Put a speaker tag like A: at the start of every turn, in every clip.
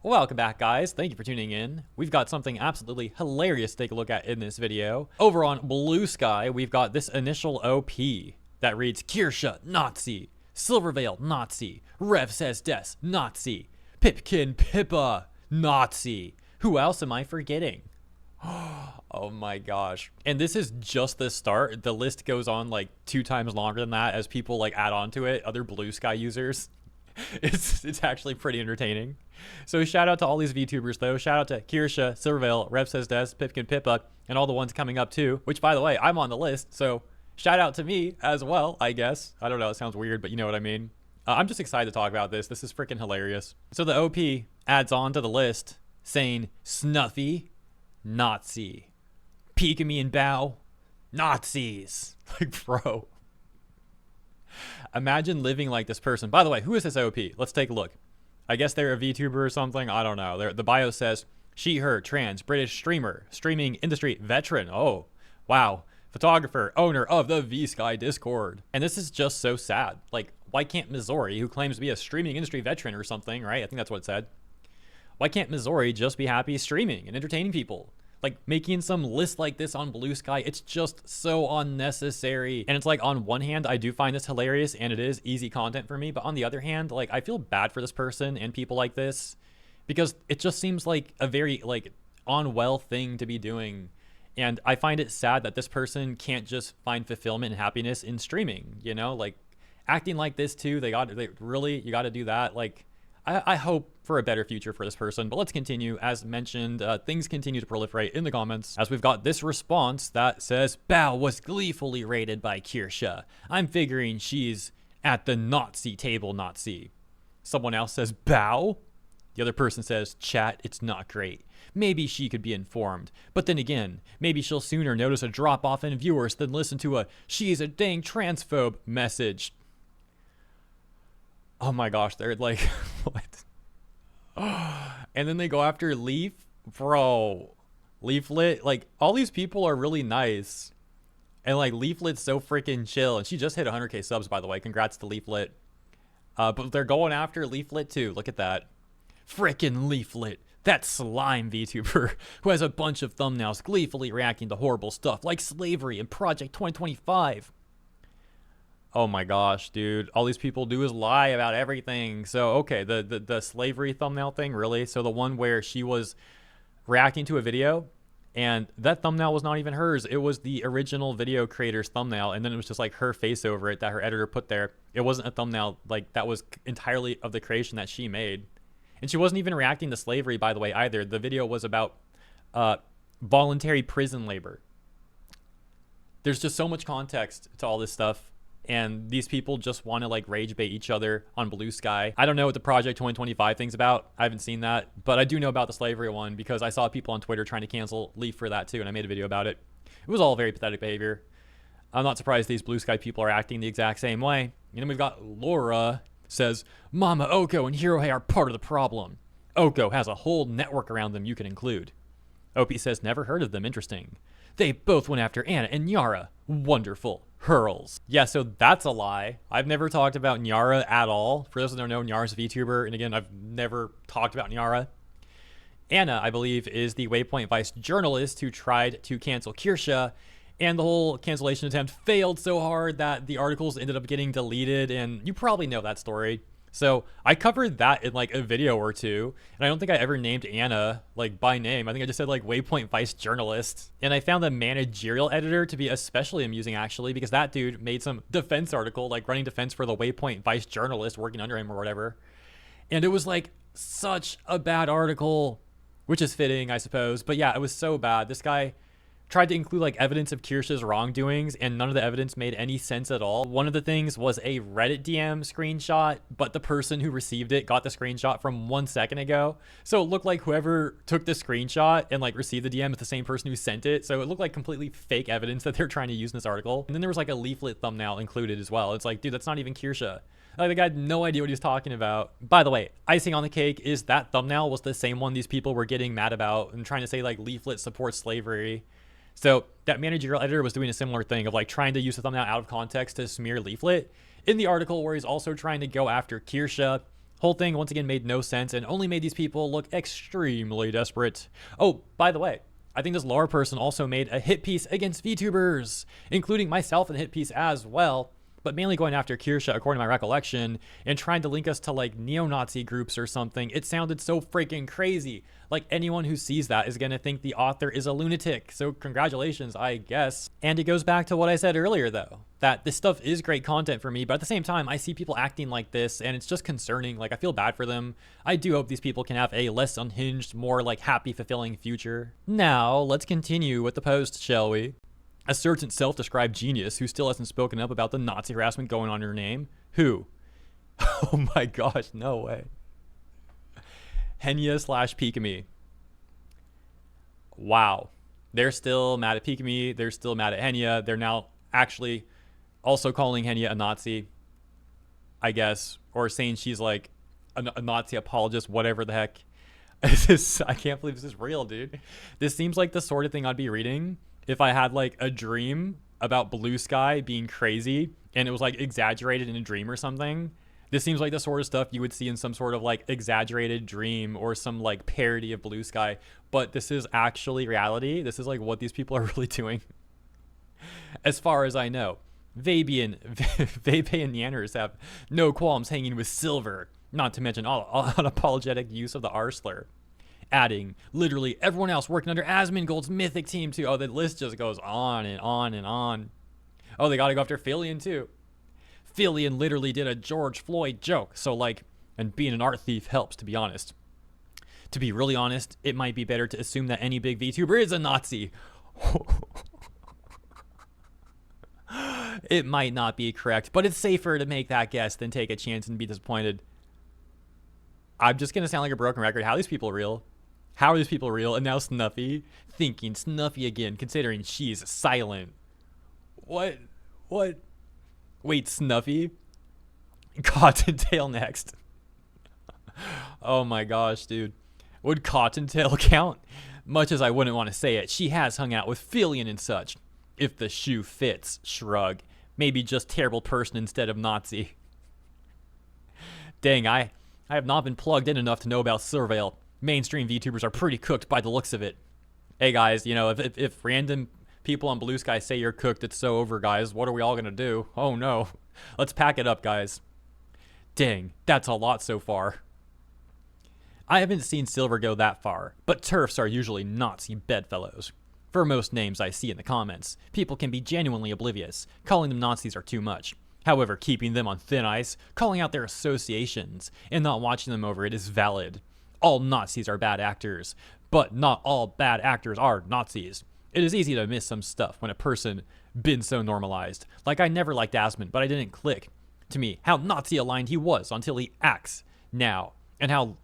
A: Welcome back, guys. Thank you for tuning in. We've got something absolutely hilarious to take a look at in this video. Over on Bluesky, we've got this initial OP that reads Kirsche, Nazi, Silverveil, Nazi, Rev says Des, Nazi, Pipkin, Pippa, Nazi. Who else am I forgetting? Oh my gosh. And this is just the start. The list goes on like 2 times longer than that as people like add on to it, other Bluesky users. It's actually pretty entertaining. So shout out to all these VTubers though. Shout out to Kirsche, Silverveil, Rev says Des, Pipkin, Pippa, and all the ones coming up too, which by the way, I'm on the list. So shout out to me as well, I guess. I don't know, it sounds weird, but you know what I mean. I'm just excited to talk about this. This is freaking hilarious. So the OP adds on to the list saying Snuffy, Nazi, Peek-a-me and Bow, Nazis. Like, bro. Imagine living like this person. By the way, who is this OP? Let's take a look. I guess they're a VTuber or something. I don't know. The bio says she, her, trans, British streamer, streaming industry veteran. Oh, wow. Photographer, owner of the Vsky Discord. And this is just so sad. Like, why can't Missouri, who claims to be a streaming industry veteran or something, right? I think that's what it said. Why can't Missouri just be happy streaming and entertaining people? Like, making some list like this on Bluesky, it's just so unnecessary. And it's like, on one hand, I do find this hilarious and it is easy content for me. But on the other hand, like, I feel bad for this person and people like this because it just seems like a very, like, unwell thing to be doing. And I find it sad that this person can't just find fulfillment and happiness in streaming, you know? Like, acting like this too, you got to do that. Like, I hope for a better future for this person, but let's continue. As mentioned, things continue to proliferate in the comments as we've got this response that says, Bow was gleefully rated by Kirsche. I'm figuring she's at the Nazi table, Nazi. Someone else says, Bow? The other person says, chat, it's not great. Maybe she could be informed. But then again, maybe she'll sooner notice a drop off in viewers than listen to a she's a dang transphobe message. Oh my gosh, they're like, what? And then they go after Leaf? Bro, Leaflet, like, all these people are really nice. And like, Leaflet's so freaking chill. And she just hit 100k subs, by the way. Congrats to Leaflet. But they're going after Leaflet too. Look at that. Frickin' Leaflet. That slime VTuber who has a bunch of thumbnails gleefully reacting to horrible stuff like slavery and Project 2025. Oh my gosh, dude. All these people do is lie about everything. So, okay, the slavery thumbnail thing, really? So the one where she was reacting to a video and that thumbnail was not even hers. It was the original video creator's thumbnail. And then it was just like her face over it that her editor put there. It wasn't a thumbnail like that was entirely of the creation that she made. And she wasn't even reacting to slavery, by the way, either. The video was about voluntary prison labor. There's just so much context to all this stuff. And these people just want to like rage bait each other on Bluesky. I don't know what the Project 2025 thing's about. I haven't seen that, but I do know about the slavery one because I saw people on Twitter trying to cancel Leaf for that too, and I made a video about it. It was all very pathetic behavior. I'm not surprised these Bluesky people are acting the exact same way. And then we've got Laura says, Mama Oko and Hirohe are part of the problem. Oko has a whole network around them you can include. OP says, never heard of them. Interesting. They both went after Anna and Nyara. Wonderful. Hurls. Yeah, so that's a lie. I've never talked about Nyara at all. For those that don't know, Nyara's a VTuber. And again, I've never talked about Nyara. Anna, I believe, is the Waypoint Vice journalist who tried to cancel Kirsche. And the whole cancellation attempt failed so hard that the articles ended up getting deleted. And you probably know that story. So I covered that in like a video or two, and I don't think I ever named Anna like by name. I think I just said like Waypoint Vice journalist. And I found the managerial editor to be especially amusing actually, because that dude made some defense article, like running defense for the Waypoint Vice journalist working under him or whatever. And it was like such a bad article, which is fitting, I suppose. But yeah, it was so bad. This guy tried to include like evidence of Kirsche's wrongdoings, and none of the evidence made any sense at all. One of the things was a Reddit DM screenshot, but the person who received it got the screenshot from 1 second ago. So it looked like whoever took the screenshot and like received the DM is the same person who sent it. So it looked like completely fake evidence that they're trying to use in this article. And then there was like a Leaflet thumbnail included as well. It's like, dude, that's not even Kirsche. Like, the guy had no idea what he was talking about. By the way, icing on the cake is that thumbnail was the same one these people were getting mad about and trying to say like Leaflet supports slavery. So that managerial editor was doing a similar thing of like trying to use the thumbnail out of context to smear Leaflet in the article, where he's also trying to go after Kirsche Whole thing once again made no sense and only made these people look extremely desperate. Oh, by the way, I think this lore person also made a hit piece against VTubers, including myself in the hit piece as well, but mainly going after Kirsha according to my recollection and trying to link us to like neo-Nazi groups or something. It sounded so freaking crazy. Like anyone who sees that is going to think the author is a lunatic. So congratulations, I guess. And it goes back to what I said earlier though, that this stuff is great content for me, but at the same time, I see people acting like this and it's just concerning. Like I feel bad for them. I do hope these people can have a less unhinged, more like happy, fulfilling future. Now, let's continue with the post, shall we? A certain self-described genius who still hasn't spoken up about the Nazi harassment going on in her name. Who? Oh my gosh, no way. Henya/Pikami. Wow. They're still mad at Pikami. They're still mad at Henya. They're now actually also calling Henya a Nazi, I guess, or saying she's like a Nazi apologist, whatever the heck. I can't believe this is real, dude. This seems like the sort of thing I'd be reading if I had like a dream about Bluesky being crazy and it was like exaggerated in a dream or something. This seems like the sort of stuff you would see in some sort of like exaggerated dream or some like parody of Bluesky, but this is actually reality. This is like what these people are really doing. As far as I know, Vape and Yanners have no qualms hanging with Silver, not to mention all unapologetic use of the R slur. Adding literally everyone else working under Asmongold's mythic team too. Oh, the list just goes on and on and on. Oh, they gotta go after Fillion too. Fillion literally did a George Floyd joke. So like, and being an art thief helps, to be honest. To be really honest, it might be better to assume that any big VTuber is a Nazi. It might not be correct, but it's safer to make that guess than take a chance and be disappointed. I'm just gonna sound like a broken record. How are these people real? How are these people real? And now Snuffy, thinking Snuffy again, considering she's silent. What? Wait, Snuffy? Cottontail next. Oh my gosh, dude. Would Cottontail count? Much as I wouldn't want to say it, she has hung out with Fillion and such. If the shoe fits, shrug. Maybe just terrible person instead of Nazi. Dang, I have not been plugged in enough to know about Surveil. Mainstream VTubers are pretty cooked by the looks of it. Hey guys, you know, if random people on Bluesky say you're cooked, it's so over, guys. What are we all gonna do? Oh no. Let's pack it up, guys. Dang, that's a lot so far. I haven't seen Silver go that far, but TERFs are usually Nazi bedfellows. For most names I see in the comments, people can be genuinely oblivious. Calling them Nazis are too much. However, keeping them on thin ice, calling out their associations, and not watching them over it is valid. All Nazis are bad actors, but not all bad actors are Nazis. It is easy to miss some stuff when a person been so normalized. Like I never liked Asmon, but I didn't click to me how Nazi aligned he was until he acts now. And how,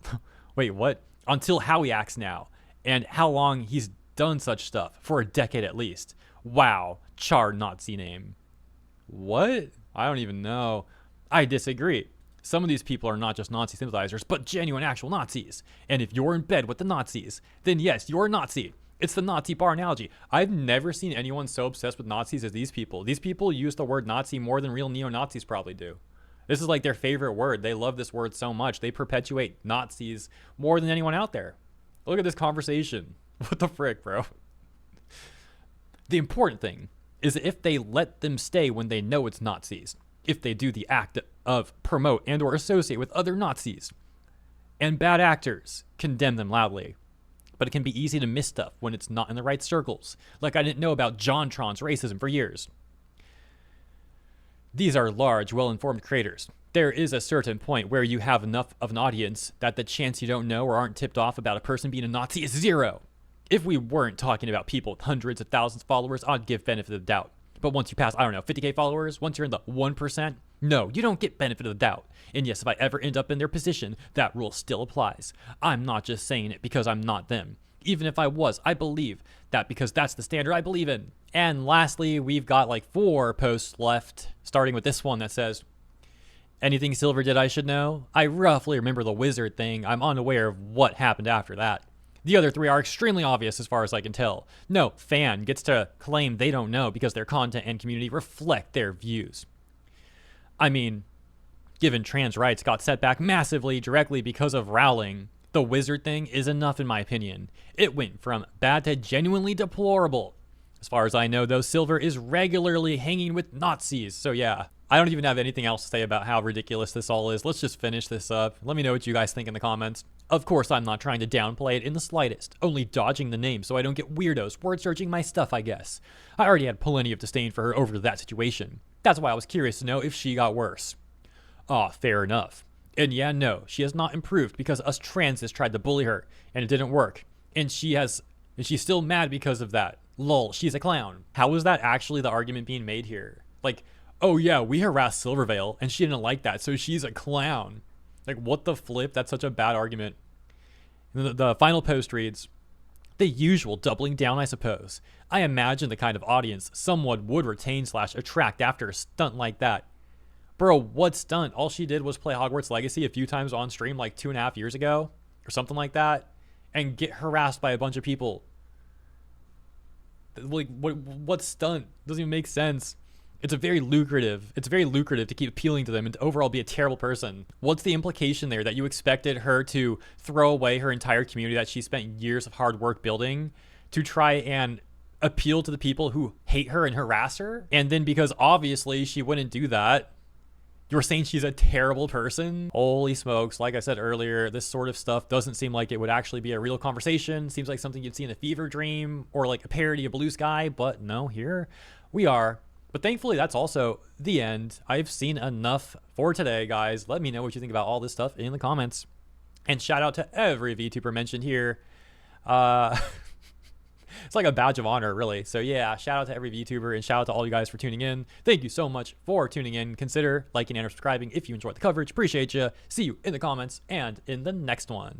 A: wait, what? Until how he acts now. And how long he's done such stuff, for a decade at least. Wow, char Nazi name. What? I don't even know. I disagree. Some of these people are not just Nazi sympathizers, but genuine actual Nazis. And if you're in bed with the Nazis, then yes, you're a Nazi. It's the Nazi bar analogy. I've never seen anyone so obsessed with Nazis as these people. These people use the word Nazi more than real neo-Nazis probably do. This is like their favorite word. They love this word so much. They perpetuate Nazis more than anyone out there. Look at this conversation. What the frick, bro? The important thing is if they let them stay when they know it's Nazis. If they do the act of promote and or associate with other Nazis and bad actors, condemn them loudly. But it can be easy to miss stuff when it's not in the right circles. Like I didn't know about JonTron's racism for years. These are large, well-informed creators. There is a certain point where you have enough of an audience that the chance you don't know or aren't tipped off about a person being a Nazi is zero. If we weren't talking about people with hundreds of thousands of followers, I'd give benefit of the doubt. But once you pass, I don't know, 50K followers, once you're in the 1%, no, you don't get benefit of the doubt. And yes, if I ever end up in their position, that rule still applies. I'm not just saying it because I'm not them. Even if I was, I believe that because that's the standard I believe in. And lastly, we've got like 4 posts left, starting with this one that says, anything Silver did I should know? I roughly remember the wizard thing. I'm unaware of what happened after that. The other 3 are extremely obvious as far as I can tell. No fan gets to claim they don't know because their content and community reflect their views. I mean, given trans rights got set back massively directly because of Rowling. The wizard thing is enough in my opinion. It went from bad to genuinely deplorable. As far as I know, though, Silver is regularly hanging with Nazis, so yeah. I don't even have anything else to say about how ridiculous this all is. Let's just finish this up. Let me know what you guys think in the comments. Of course, I'm not trying to downplay it in the slightest, only dodging the name so I don't get weirdos word searching my stuff, I guess. I already had plenty of disdain for her over that situation. That's why I was curious to know if she got worse. Aw, fair enough. And yeah, no, she has not improved because us transes tried to bully her, and it didn't work. And she's still mad because of that. Lol, she's a clown. How is that actually the argument being made here? Like, oh yeah, we harassed Silvervale, and she didn't like that, so she's a clown. Like, what the flip? That's such a bad argument. The final post reads, the usual doubling down, I suppose. I imagine the kind of audience someone would retain / attract after a stunt like that. Bro, what stunt? All she did was play Hogwarts Legacy a few times on stream like 2.5 years ago or something like that and get harassed by a bunch of people. Like, what stunt? Doesn't even make sense. It's very lucrative to keep appealing to them and to overall be a terrible person. What's the implication there that you expected her to throw away her entire community that she spent years of hard work building to try and appeal to the people who hate her and harass her? And then because obviously she wouldn't do that, you're saying she's a terrible person? Holy smokes. Like I said earlier, this sort of stuff doesn't seem like it would actually be a real conversation. Seems like something you'd see in a fever dream or like a parody of Bluesky, but no, here we are. But thankfully, that's also the end. I've seen enough for today, guys. Let me know what you think about all this stuff in the comments. And shout out to every VTuber mentioned here. It's like a badge of honor, really. So yeah, shout out to every VTuber and shout out to all you guys for tuning in. Thank you so much for tuning in. Consider liking and subscribing if you enjoyed the coverage. Appreciate you. See you in the comments and in the next one.